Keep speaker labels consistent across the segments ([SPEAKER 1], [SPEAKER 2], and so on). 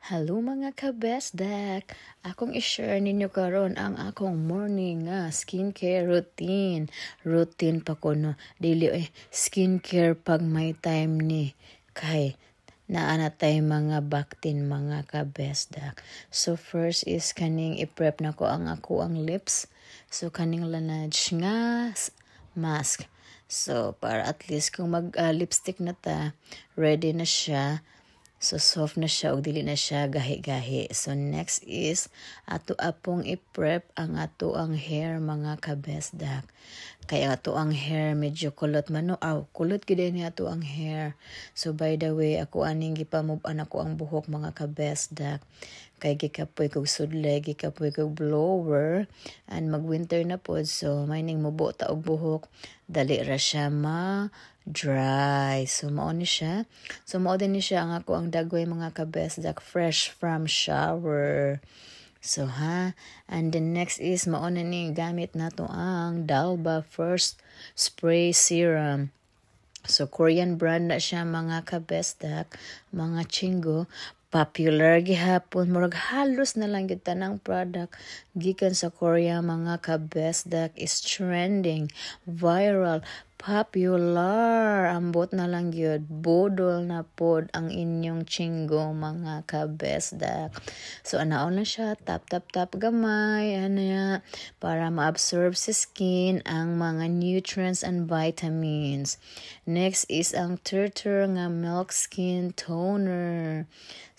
[SPEAKER 1] Hello mga kabesdak! Akong i-share ninyo karon ang akong morning skincare routine. Routine pa ko no. Dili skincare pag may time ni. Kay naana tay mga baktin mga kabesdak. So first is kaning i-prep na ko ang lips. So kaning Laneige nga mask. So para at least kung mag lipstick na ta, ready na siya. So soft na siya o dili na siya gahi-gahi. So next is ato apong i-prep ang ato ang hair mga kabesdak. Kaya ato ang hair medyo kulot man no. Kulot gid ni ato ang hair. So by the way ako aning gipamove-an ako ang buhok mga kabesdak. Kay gikapoy kog sudlay, gikapoy kog blower and mag-winter na pod so may ning mubo ta og buhok dali ra siya dry. So mao ni siya. So mao din ni siya ang ako ang dagway mga kabesdak fresh from shower. So and the next is mao na ni gamit nato ang Dalba First Spray Serum. So Korean brand na siya mga kabesdak, mga chingo. Popular gihapon murag halos na lang gyud tanang product gikan sa Korea mga kabesdak is trending, viral, popular. Ambot na lang gyud bodol na pod ang inyong chingo mga kabesdak. So anaon na siya tap gamay para ma-absorb sa skin ang mga nutrients and vitamins. Next is ang Turtur nga Milk Skin Toner.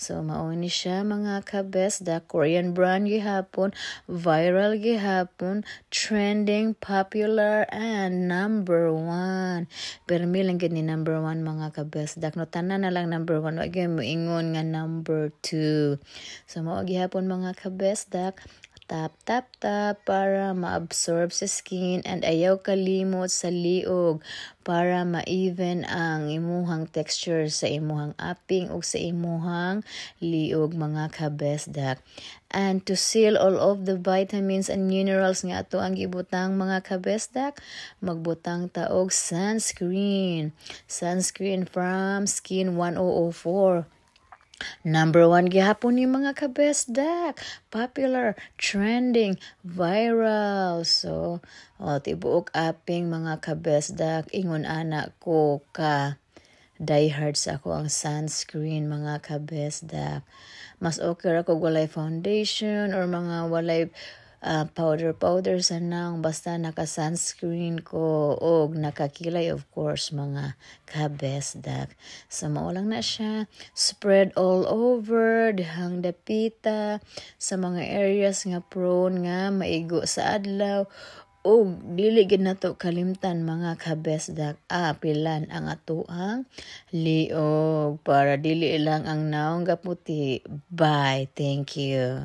[SPEAKER 1] So mao ni siya mga kabesdak, Korean brand gihapon, viral gihapon, trending, popular and number 1. Pero mi lang gid ni number 1 mga kabesdak. No tanan na lang number 1, wa gyud mo ingon nga number 2. So mao gihapon mga kabesdak, tap para ma-absorb sa skin and ayaw kalimot sa liog para ma-even ang imuhang texture sa imuhang aping o sa imuhang liog mga kabesdak. And to seal all of the vitamins and minerals nga ato ang gibutang mga kabesdak, magbutang ta og sunscreen. Sunscreen from Skin 1004. Number 1 gihapon ni mga kabesdak, popular, trending, viral. So tibuok aping mga kabesdak, ingon anak ko ka diehard sa ako ang sunscreen mga kabesdak. Mas okay ra kog walay foundation or mga walay powder sa nang basta naka sunscreen ko og nakakilay of course mga kabesdak. So mao lang na siya, spread all over dihang dapita sa mga areas nga prone nga maigo sa adlaw. O dili gid nato kalimtan mga kabesdak, pilan ang atoang liog para dili lang ang naong gaputi. Bye, thank you.